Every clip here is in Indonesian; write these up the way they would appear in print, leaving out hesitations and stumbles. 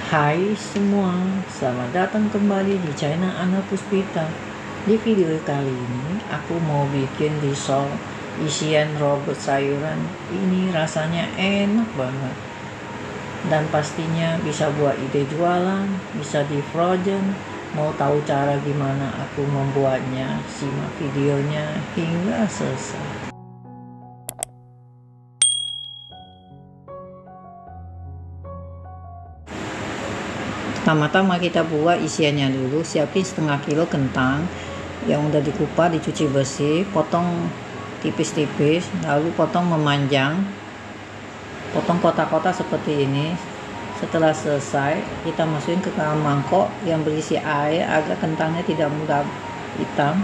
Hai semua, selamat datang kembali di channel Ana Puspita. Di video kali ini aku mau bikin risol isian robot sayuran. Ini rasanya enak banget dan pastinya bisa buat ide jualan, bisa di frozen. Mau tahu cara gimana aku membuatnya? Simak videonya hingga selesai. Pertama-tama kita buat isiannya dulu. Siapin setengah kilo kentang yang udah dikupas, dicuci bersih, potong tipis-tipis, lalu potong memanjang, potong kotak-kotak seperti ini. Setelah selesai, kita masukin ke dalam mangkok yang berisi air agar kentangnya tidak mudah hitam.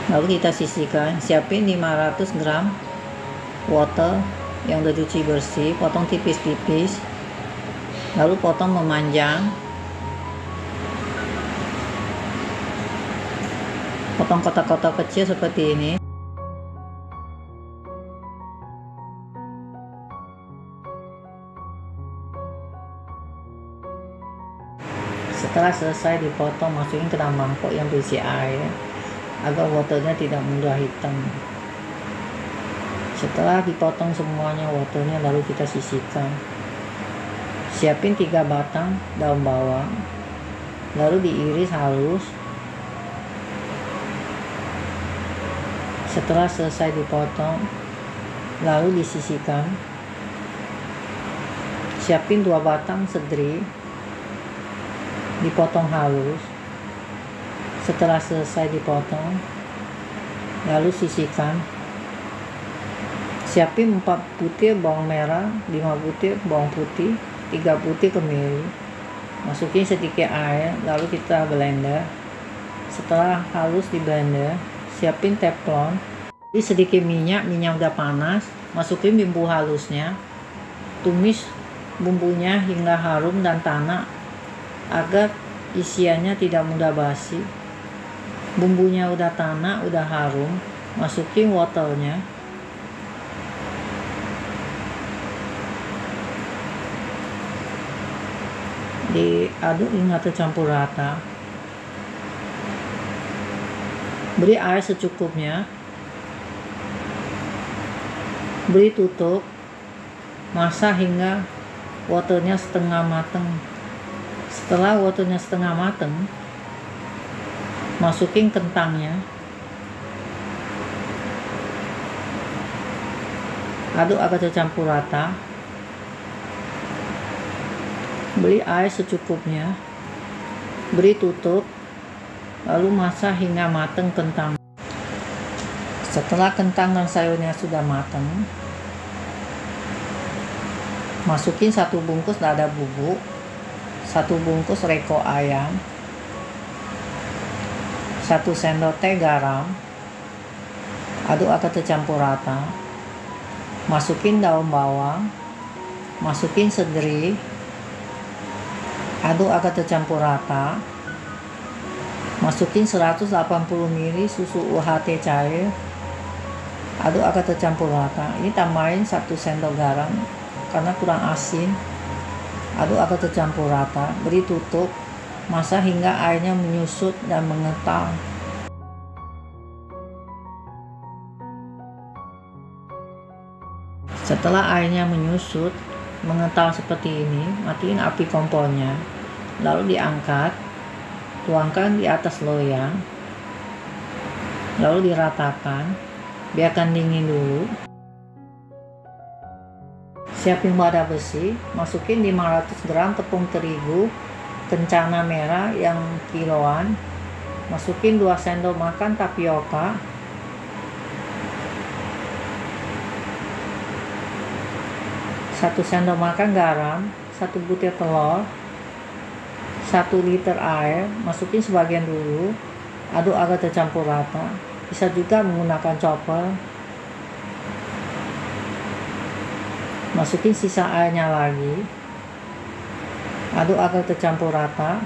Lalu kita sisihkan. Siapin 500 gram wortel yang udah dicuci bersih, potong tipis-tipis, lalu potong memanjang, potong kotak-kotak kecil seperti ini. Setelah selesai dipotong, masukin ke dalam mangkok yang berisi air agar wortelnya tidak mudah hitam. Setelah dipotong semuanya wortelnya, lalu kita sisihkan. Siapin 3 batang daun bawang, lalu diiris halus. Setelah selesai dipotong, lalu disisihkan. Siapin 2 batang seledri, dipotong halus. Setelah selesai dipotong, lalu sisihkan. Siapin 4 butir bawang merah, 5 butir bawang putih, 3 butir kemiri. Masukin sedikit air, lalu kita blender. Setelah halus di blender, siapin teflon. Sedikit minyak udah panas. Masukin bumbu halusnya. Tumis bumbunya hingga harum dan tanak agar isiannya tidak mudah basi. Bumbunya udah tanak, udah harum, masukin wortelnya. Diaduk hingga tercampur rata. Beri air secukupnya. Beri tutup. Masak hingga wortelnya setengah matang. Setelah wortelnya setengah matang, masukin kentangnya. Aduk agar tercampur rata. Beri air secukupnya. Beri tutup. Lalu masak hingga matang kentang. Setelah kentang dan sayurnya sudah matang, masukin 1 bungkus lada bubuk, 1 bungkus reko ayam, 1 sendok teh garam. Aduk agar tercampur rata. Masukin daun bawang, masukin seledri. Aduk agar tercampur rata. Masukin 180 ml susu UHT cair. Aduk agar tercampur rata. Ini tambahin 1 sendok garam karena kurang asin. Aduk agar tercampur rata. Beri tutup. Masak hingga airnya menyusut dan mengental. Setelah airnya menyusut, mengental seperti ini, matiin api kompornya. Lalu diangkat, tuangkan di atas loyang, lalu diratakan. Biarkan dingin dulu. Siapin wadah besi, masukin 500 gram tepung terigu kencana merah yang kiloan. Masukin 2 sendok makan tapioka. 1 sendok makan garam, 1 butir telur, 1 liter air. Masukin sebagian dulu. Aduk agar tercampur rata. Bisa juga menggunakan chopper. Masukin sisa airnya lagi. Aduk agar tercampur rata.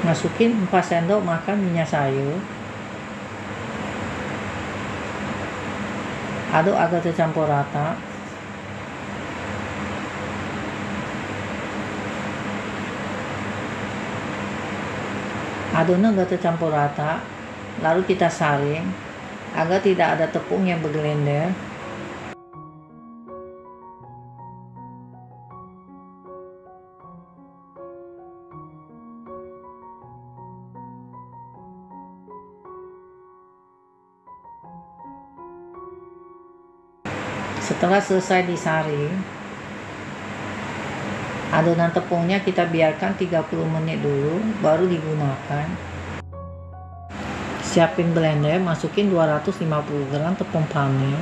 Masukin 4 sendok makan minyak sayur. Aduk agar tercampur rata. Adonan sudah tercampur rata, lalu kita saring agar tidak ada tepung yang bergelender. Setelah selesai disaring, adonan tepungnya kita biarkan 30 menit dulu baru digunakan. Siapin blender, masukin 250 gram tepung panir,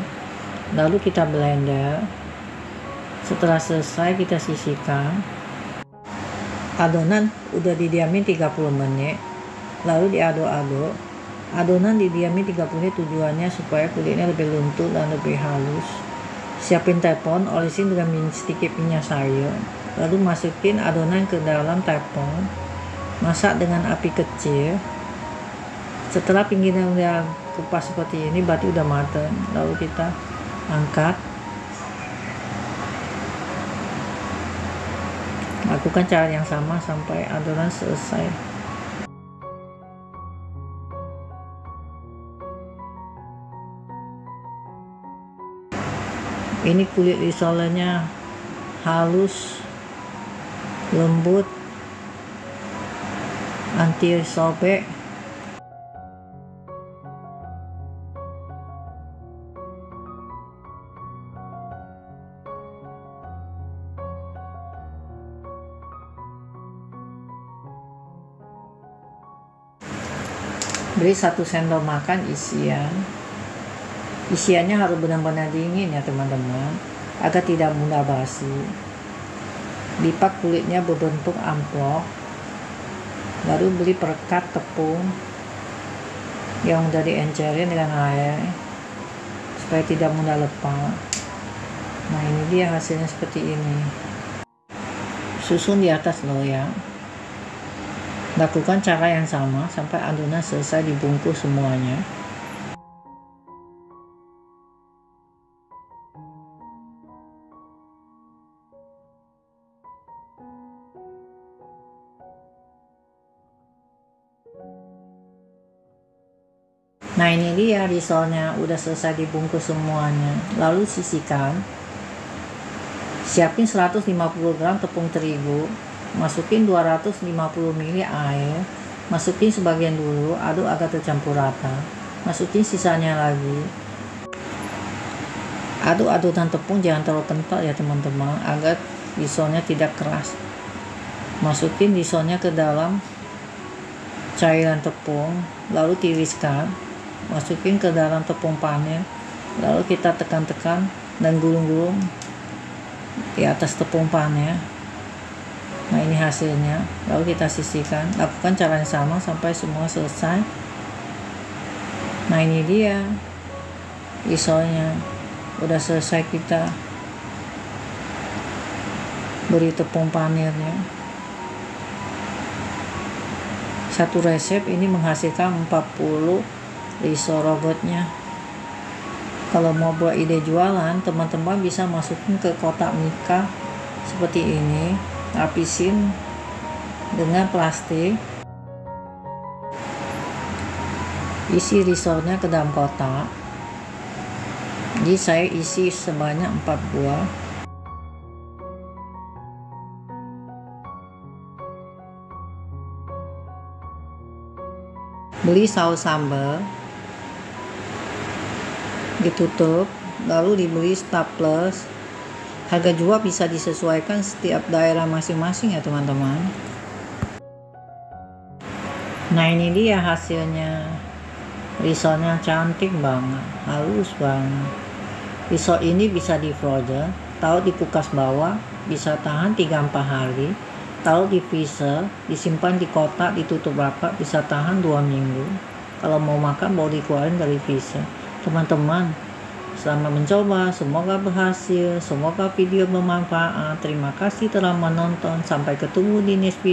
lalu kita blender. Setelah selesai kita sisihkan. Adonan udah didiamin 30 menit, lalu diaduk-aduk. Adonan didiamin 30 menit tujuannya supaya kulitnya lebih luntur dan lebih halus. Siapin tepung, olesin dengan sedikit minyak sayur, lalu masukin adonan ke dalam tepung. Masak dengan api kecil. Setelah pinggirnya udah kupas seperti ini, berarti udah matang. Lalu kita angkat. Lakukan cara yang sama sampai adonan selesai. Ini kulit risolenya halus, lembut, anti sobek. Beri 1 sendok makan isiannya harus benar-benar dingin ya teman-teman, agar tidak mudah basi. Lipat kulitnya berbentuk amplop, lalu beri perekat tepung yang udah diencerin dengan air supaya tidak mudah lepas. Nah, ini dia hasilnya seperti ini. Susun di atas loyang. Lakukan cara yang sama sampai adonan selesai dibungkus semuanya. Nah, ini dia risolnya udah selesai dibungkus semuanya. Lalu sisihkan. Siapin 150 gram tepung terigu. Masukin 250 ml air. Masukin sebagian dulu, aduk agar tercampur rata. Masukin sisanya lagi. Aduk adonan tepung jangan terlalu kental ya teman-teman, agar risolnya tidak keras. Masukin risolnya ke dalam cairan tepung, lalu tiriskan. Masukin ke dalam tepung panir, lalu kita tekan-tekan dan gulung-gulung di atas tepung panir. Nah, ini hasilnya. Lalu kita sisihkan. Lakukan cara yang sama sampai semua selesai. Nah, ini dia risolnya. Udah selesai kita beri tepung panirnya. Satu resep ini menghasilkan 40 risol robotnya. Kalau mau buat ide jualan, teman-teman bisa masukin ke kotak mika seperti ini, lapisin dengan plastik, isi risolnya ke dalam kotak. Jadi saya isi sebanyak 4 buah. Beli saus sambal, ditutup, lalu dibeli staples. Harga jual bisa disesuaikan setiap daerah masing-masing ya teman-teman. Nah, ini dia hasilnya. Risolnya cantik banget, halus banget. Risol ini bisa di frozen, taruh di kulkas bawah, bisa tahan 3-4 hari. Taruh di freezer, disimpan di kotak, ditutup rapat, bisa tahan 2 minggu. Kalau mau makan baru dikeluarin dari freezer. Teman-teman, selamat mencoba, semoga berhasil, semoga video bermanfaat. Terima kasih telah menonton, sampai ketemu di next video.